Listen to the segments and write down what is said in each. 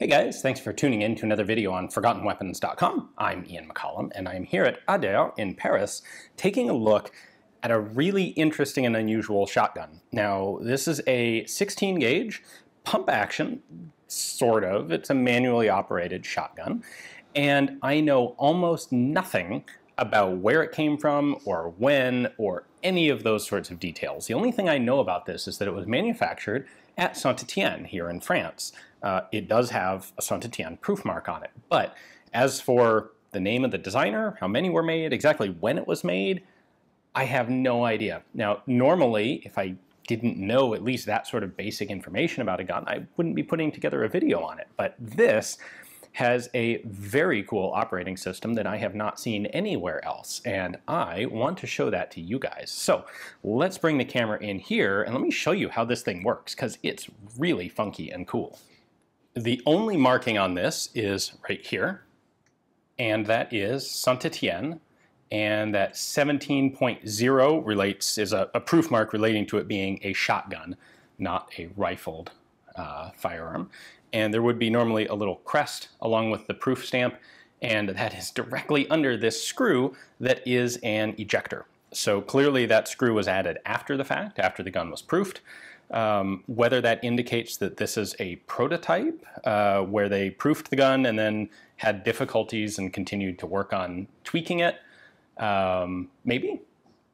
Hey guys, thanks for tuning in to another video on ForgottenWeapons.com. I'm Ian McCollum, and I'm here at Ader in Paris taking a look at a really interesting and unusual shotgun. Now, this is a 16 gauge pump action, sort of. It's a manually operated shotgun, and I know almost nothing about where it came from or when or any of those sorts of details. The only thing I know about this is that it was manufactured at St Etienne here in France. It does have a St Etienne proof mark on it, but as for the name of the designer, how many were made, exactly when it was made, I have no idea. Now, normally, if I didn't know at least that sort of basic information about a gun, I wouldn't be putting together a video on it, but this has a very cool operating system that I have not seen anywhere else, and I want to show that to you guys. So let's bring the camera in here and let me show you how this thing works, because it's really funky and cool. The only marking on this is right here, and that is St Etienne, and that 17.0 is a proof mark relating to it being a shotgun, not a rifled firearm. And there would be normally a little crest along with the proof stamp, and that is directly under this screw that is an ejector. So clearly that screw was added after the fact, after the gun was proofed. Whether that indicates that this is a prototype where they proofed the gun and then had difficulties and continued to work on tweaking it, maybe.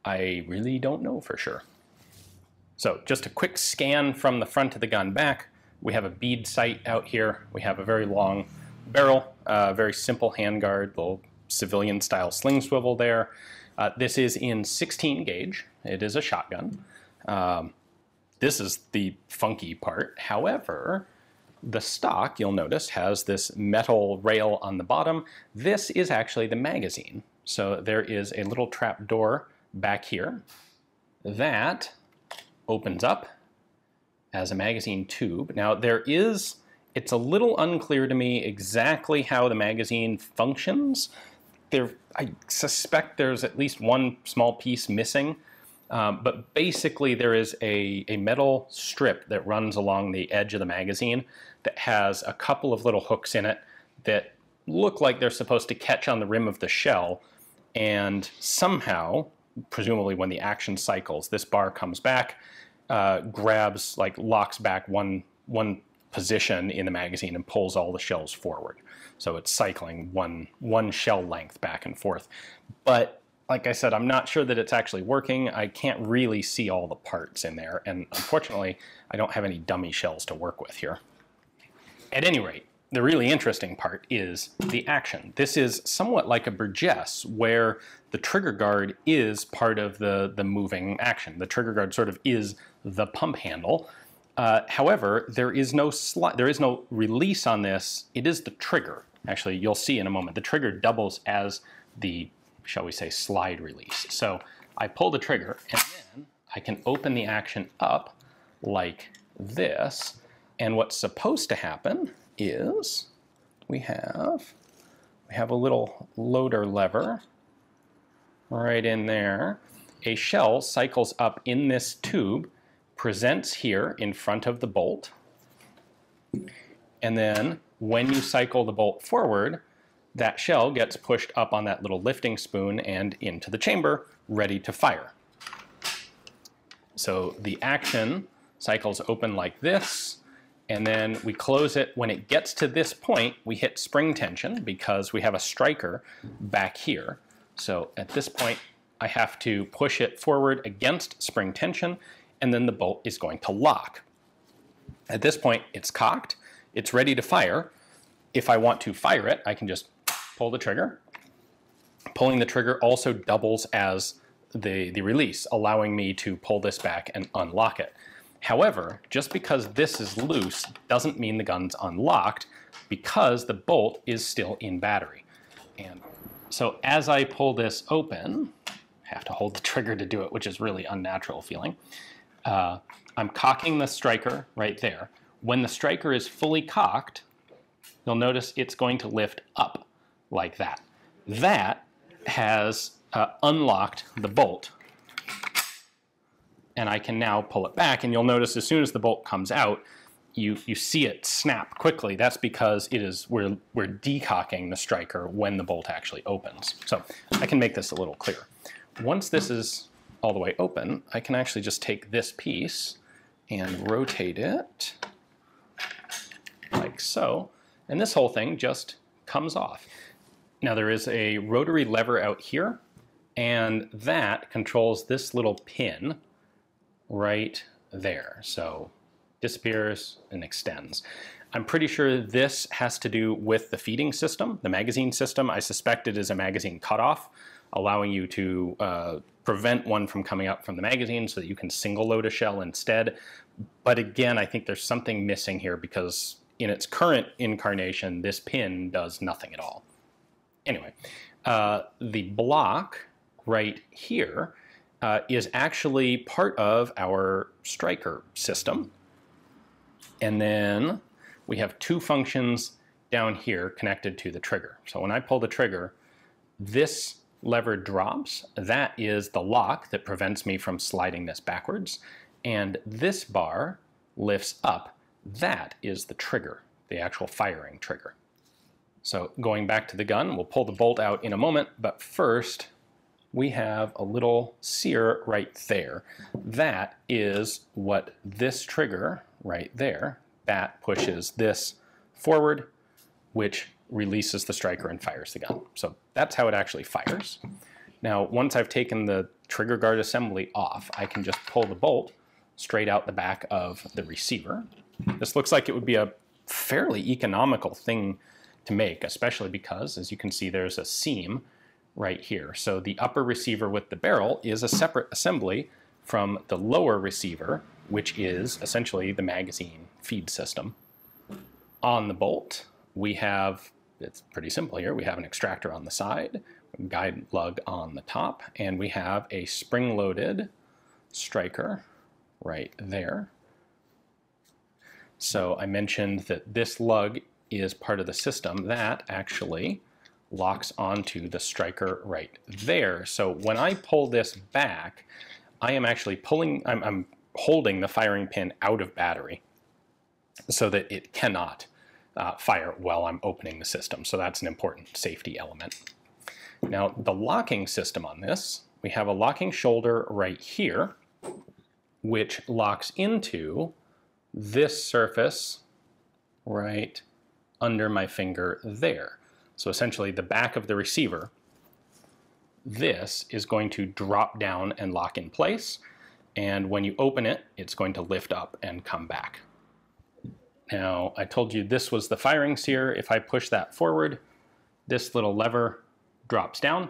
I really don't know for sure. So just a quick scan from the front of the gun back. We have a bead sight out here. We have a very long barrel, very simple handguard, little civilian style sling swivel there. This is in 16 gauge. It is a shotgun. This is the funky part. However, the stock, you'll notice, has this metal rail on the bottom. This is actually the magazine. So there is a little trap door back here that opens up as a magazine tube. Now it's a little unclear to me exactly how the magazine functions. I suspect there's at least one small piece missing, but basically there is a metal strip that runs along the edge of the magazine that has a couple of little hooks in it that look like they're supposed to catch on the rim of the shell, and somehow, presumably when the action cycles, this bar comes back, grabs, locks back one position in the magazine and pulls all the shells forward. So it's cycling one shell length back and forth. But like I said, I'm not sure that it's actually working. I can't really see all the parts in there, and unfortunately, I don't have any dummy shells to work with here. At any rate, the really interesting part is the action. This is somewhat like a Burgess, where the trigger guard is part of the moving action. The trigger guard sort of is the pump handle. However, there is no release on this. It is the trigger. Actually, you'll see in a moment. The trigger doubles as the, shall we say, slide release. So I pull the trigger, and then I can open the action up like this. And what's supposed to happen is we have a little loader lever right in there. A shell cycles up in this tube, presents here in front of the bolt, and then when you cycle the bolt forward, that shell gets pushed up on that little lifting spoon and into the chamber, ready to fire. So the action cycles open like this, and then we close it. When it gets to this point, we hit spring tension because we have a striker back here. So at this point, I have to push it forward against spring tension, and then the bolt is going to lock. At this point, it's cocked. It's ready to fire. If I want to fire it, I can just pull the trigger. Pulling the trigger also doubles as the release, allowing me to pull this back and unlock it. However, just because this is loose doesn't mean the gun's unlocked, because the bolt is still in battery. And so as I pull this open, I have to hold the trigger to do it, which is really unnatural feeling. I'm cocking the striker right there. When the striker is fully cocked, you'll notice it's going to lift up like that. That has unlocked the bolt, and I can now pull it back, and you'll notice as soon as the bolt comes out, you see it snap quickly. That's because we're decocking the striker when the bolt actually opens. So I can make this a little clearer. Once this is all the way open, I can actually just take this piece and rotate it like so, and this whole thing just comes off. Now there is a rotary lever out here, and that controls this little pin right there. So disappears and extends. I'm pretty sure this has to do with the feeding system, the magazine system. I suspect it is a magazine cutoff, allowing you to prevent one from coming out from the magazine so that you can single load a shell instead. But again, I think there's something missing here because in its current incarnation, this pin does nothing at all. Anyway, the block right here is actually part of our striker system. And then we have two functions down here connected to the trigger. So when I pull the trigger, this lever drops. That is the lock that prevents me from sliding this backwards. And this bar lifts up. That is the trigger, the actual firing trigger. So going back to the gun, we'll pull the bolt out in a moment, but first we have a little sear right there. That is what this trigger right there, that pushes this forward, which releases the striker and fires the gun. So that's how it actually fires. Now, once I've taken the trigger guard assembly off, I can just pull the bolt straight out the back of the receiver. This looks like it would be a fairly economical thing to make, especially because, as you can see, there's a seam right here. So the upper receiver with the barrel is a separate assembly from the lower receiver, which is essentially the magazine feed system. On the bolt, we have, it's pretty simple here, we have an extractor on the side, a guide lug on the top, and we have a spring-loaded striker right there. So I mentioned that this lug is part of the system that actually locks onto the striker right there. So when I pull this back, I am actually I'm holding the firing pin out of battery so that it cannot fire while I'm opening the system. So that's an important safety element. Now the locking system on this, we have a locking shoulder right here, which locks into this surface right under my finger there. So essentially the back of the receiver, this is going to drop down and lock in place. And when you open it, it's going to lift up and come back. Now, I told you this was the firing sear. If I push that forward, this little lever drops down.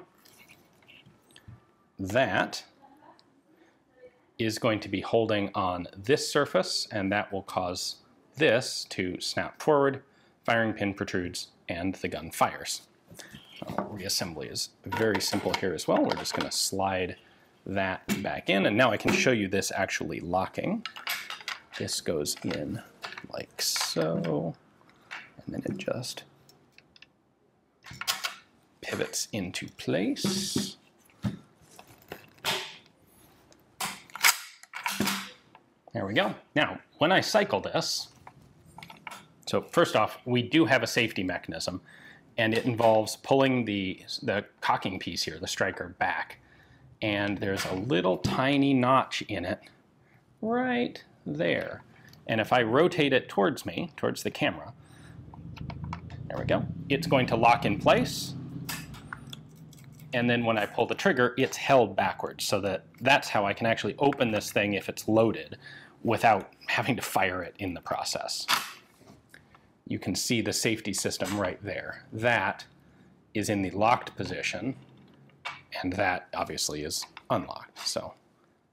That is going to be holding on this surface, and that will cause this to snap forward, firing pin protrudes, and the gun fires. Reassembly is very simple here as well. We're just going to slide that back in, and now I can show you this actually locking. This goes in like so, and then it just pivots into place. There we go. Now, when I cycle this, so first off, we do have a safety mechanism, and it involves pulling the cocking piece here, the striker, back. And there's a little tiny notch in it right there. And if I rotate it towards me, towards the camera, there we go, it's going to lock in place. And then when I pull the trigger, it's held backwards, so that's how I can actually open this thing if it's loaded without having to fire it in the process. You can see the safety system right there. That is in the locked position, and that obviously is unlocked. So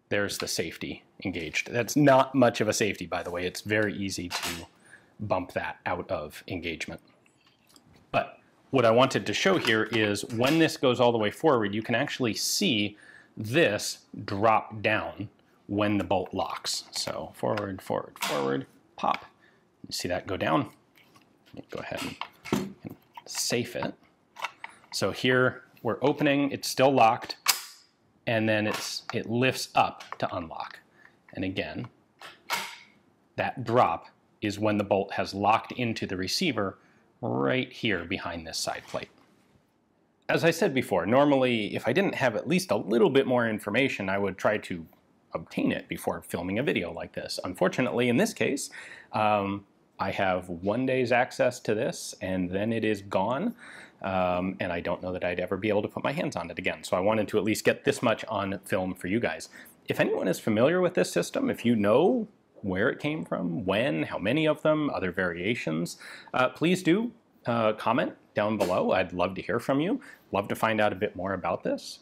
there's the safety engaged. That's not much of a safety, by the way. It's very easy to bump that out of engagement. But what I wanted to show here is when this goes all the way forward, you can actually see this drop down when the bolt locks. So forward, forward, forward, pop. You see that go down? Go ahead and safe it. So here we're opening, it's still locked, and then it lifts up to unlock. And again, that drop is when the bolt has locked into the receiver right here behind this side plate. As I said before, normally if I didn't have at least a little bit more information, I would try to obtain it before filming a video like this. Unfortunately, in this case, I have 1 day's access to this and then it is gone. And I don't know that I'd ever be able to put my hands on it again. So I wanted to at least get this much on film for you guys. If anyone is familiar with this system, if you know where it came from, when, how many of them, other variations, please do comment down below. I'd love to hear from you. Love to find out a bit more about this.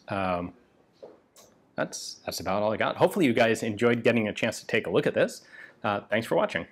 That's about all I got. Hopefully you guys enjoyed getting a chance to take a look at this. Thanks for watching.